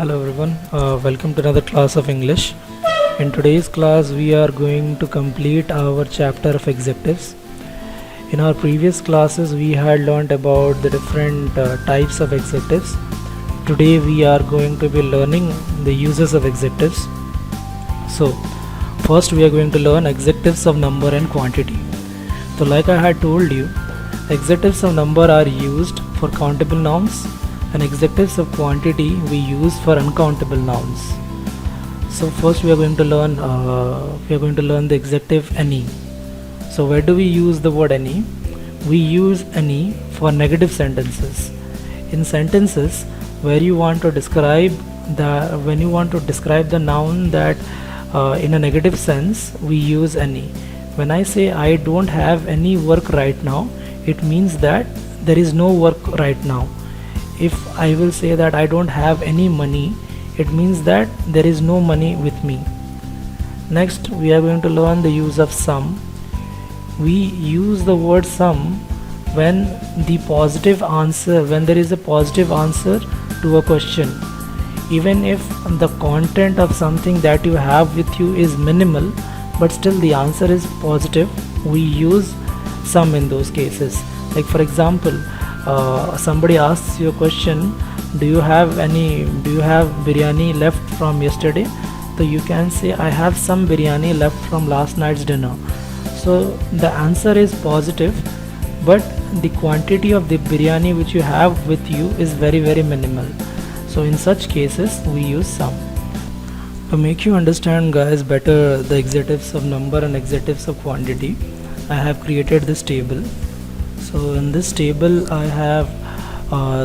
Hello everyone, welcome to another class of English. In today's class we are going to complete our chapter of adjectives. In our previous classes we had learned about the different types of adjectives. Today we are going to be learning the uses of adjectives. So first we are going to learn adjectives of number and quantity. So like I had told you, adjectives of number are used for countable nouns and adjectives of quantity we use for uncountable nouns. So first we are going to learn the adjective any. So where do we use the word any? We use any for negative sentences. In sentences where you want to describe the noun that in a negative sense, we use any. When I say I don't have any work right now, it means that there is no work right now. If I will say that I don't have any money, it means that there is no money with me. Next, we are going to learn the use of some. We use the word some when there is a positive answer to a question. Even if the content of something that you have with you is minimal, but still the answer is positive, we use some in those cases. Like for example, somebody asks you a question, do you have biryani left from yesterday? So you can say I have some biryani left from last night's dinner. So the answer is positive, but the quantity of the biryani which you have with you is very minimal. So in such cases we use some. To make you understand guys better the adjectives of number and adjectives of quantity, I have created this table. So in this table I have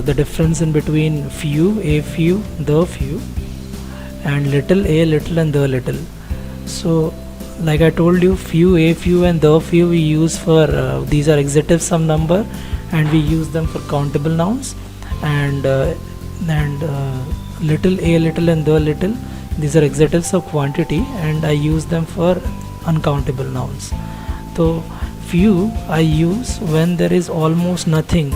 the difference in between few, a few, the few, and little, a little, and the little. So like I told you, few, a few, and the few we use for these are adjectives of number, and we use them for countable nouns. And little, a little, and the little, these are adjectives of quantity, and I use them for uncountable nouns. So few I use when there is almost nothing,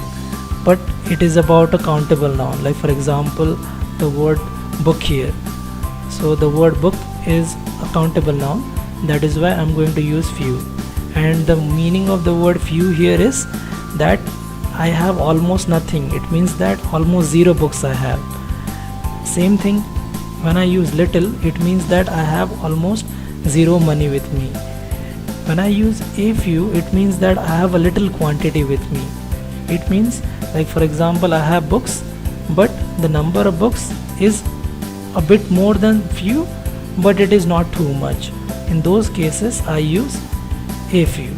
but it is about a countable noun. Like for example, the word book here. So the word book is a countable noun. That is why I am going to use few. And the meaning of the word few here is that I have almost nothing. It means that almost zero books I have. Same thing when I use little, it means that I have almost zero money with me. When I use a few, it means that I have a little quantity with me. It means, like for example, I have books, but the number of books is a bit more than few, but it is not too much. In those cases I use a few.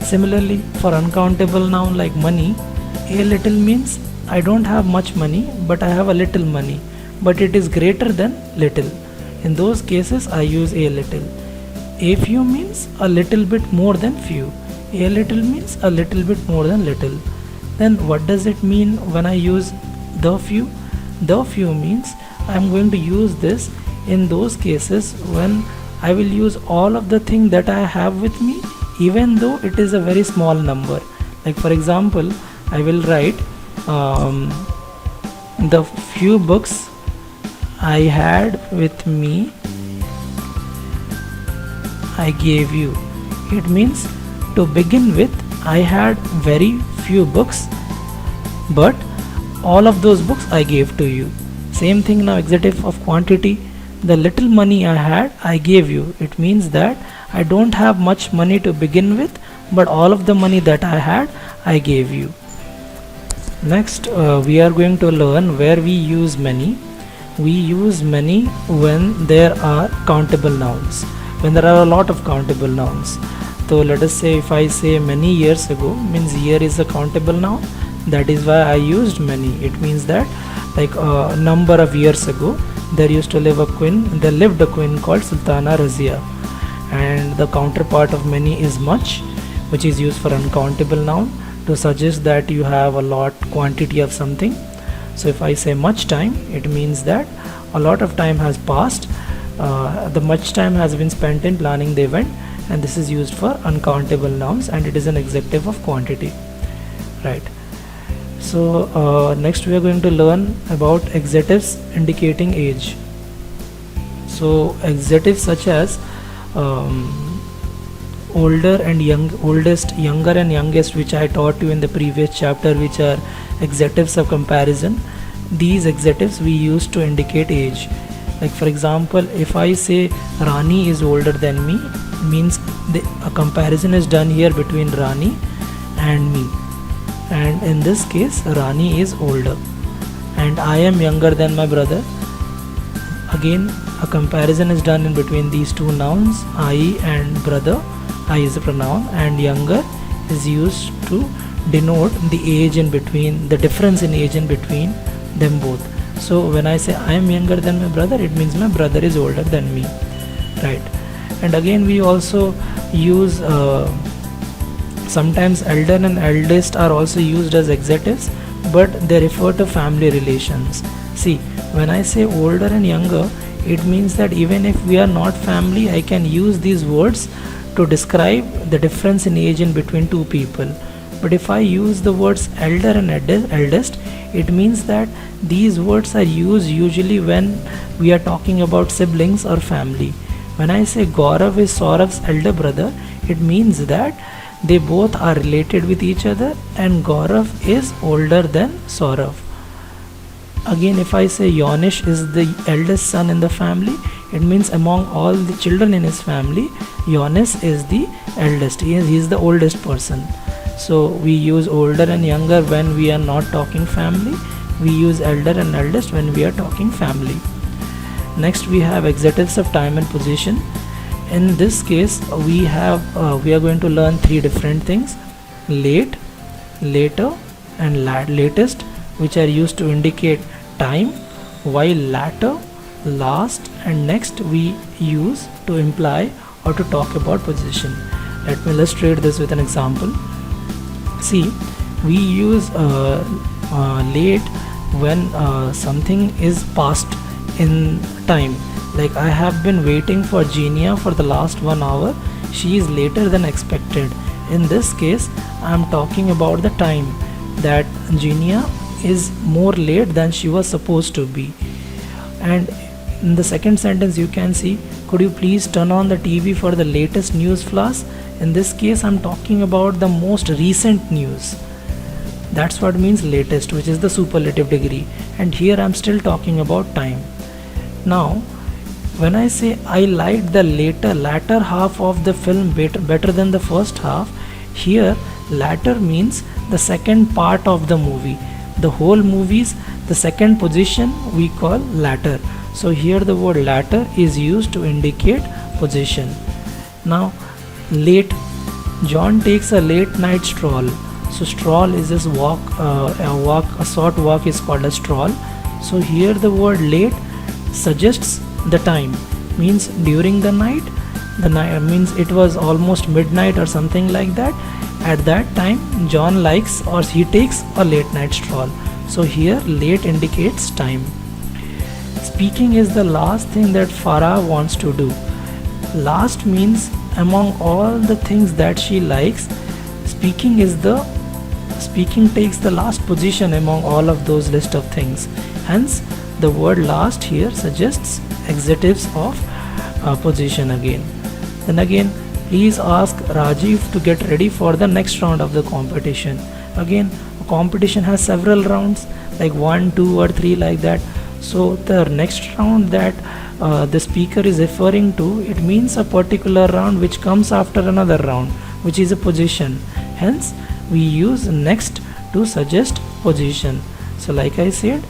Similarly, for uncountable noun like money, a little means I don't have much money, but I have a little money, but it is greater than little. In those cases I use a little. A few means a little bit more than few. A little means a little bit more than little. Then what does it mean when I use the few? The few means I am going to use this in those cases when I will use all of the thing that I have with me, even though it is a very small number. Like for example, I will write the few books I had with me I gave you. It means to begin with I had very few books, but all of those books I gave to you. Same thing now, adjective of quantity. The little money I had I gave you. It means that I don't have much money to begin with, but all of the money that I had I gave you. Next we are going to learn where we use many. We use many when there are countable nouns, when there are a lot of countable nouns. So let us say if I say many years ago, means year is a countable noun. That is why I used many. It means that like a number of years ago there lived a queen called Sultana Razia, and the counterpart of many is much, which is used for uncountable noun to suggest that you have a lot quantity of something. So if I say much time, it means that a lot of time has passed. The much time has been spent in planning the event, and this is used for uncountable nouns, and it is an adjective of quantity, right? So next we are going to learn about adjectives indicating age. So adjectives such as older and young, oldest, younger and youngest, which I taught you in the previous chapter, which are adjectives of comparison. These adjectives we use to indicate age. Like for example, if I say Rani is older than me, means a comparison is done here between Rani and me, and in this case Rani is older. And I am younger than my brother, again a comparison is done in between these two nouns, I and brother. I is a pronoun, and younger is used to denote the age in between, the difference in age in between them both. So when I say I am younger than my brother, it means my brother is older than me, right? And again we also use sometimes elder and eldest are also used as adjectives, but they refer to family relations. See, when I say older and younger, it means that even if we are not family, I can use these words to describe the difference in age in between two people. But if I use the words elder and eldest, it means that these words are used usually when we are talking about siblings or family. When I say Gaurav is Saurav's elder brother, it means that they both are related with each other and Gaurav is older than Saurav. Again, if I say Yonish is the eldest son in the family, it means among all the children in his family, Yonis is the eldest. He is the oldest person. So we use older and younger when we are not talking family. We use elder and eldest when we are talking family. Next we have adjectives of time and position. In this case we are going to learn three different things: late, later and latest, which are used to indicate time, while latter, last and next we use to imply or to talk about position. Let me illustrate this with an example. See, we use late when something is past in time. Like I have been waiting for Genia for the last 1 hour. She is later than expected. In this case, I am talking about the time, that Genia is more late than she was supposed to be. And in the second sentence you can see, could you please turn on the TV for the latest news flash? In this case I'm talking about the most recent news. That's what means latest, which is the superlative degree. And here I'm still talking about time. Now when I say I liked the latter half of the film better than the first half, here latter means the second part of the movie. The whole movies, the second position we call latter. So here the word latter is used to indicate position. Now late, John takes a late night stroll. So stroll is this walk, a short walk is called a stroll. So here the word late suggests the time, means during the night. The night means it was almost midnight or something like that. At that time John likes or he takes a late night stroll. So here late indicates time. Speaking is the last thing that Farah wants to do. Last means among all the things that she likes, speaking takes the last position among all of those list of things. Hence the word last here suggests adjectives of position again. Then again, please ask Rajiv to get ready for the next round of the competition. Again, a competition has several rounds, like 1, 2 or 3 like that. So the next round that the speaker is referring to, it means a particular round which comes after another round, which is a position. Hence we use next to suggest position. So like I said,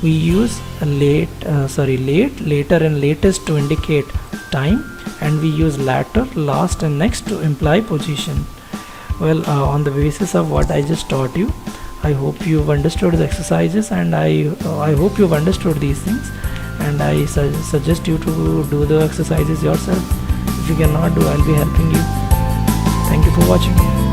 we use late, later and latest to indicate time, and we use latter, last and next to imply position. Well, on the basis of what I just taught you, I hope you've understood the exercises, and I hope you've understood these things, and I suggest you to do the exercises yourself. If you cannot do, I'll be helping you. Thank you for watching.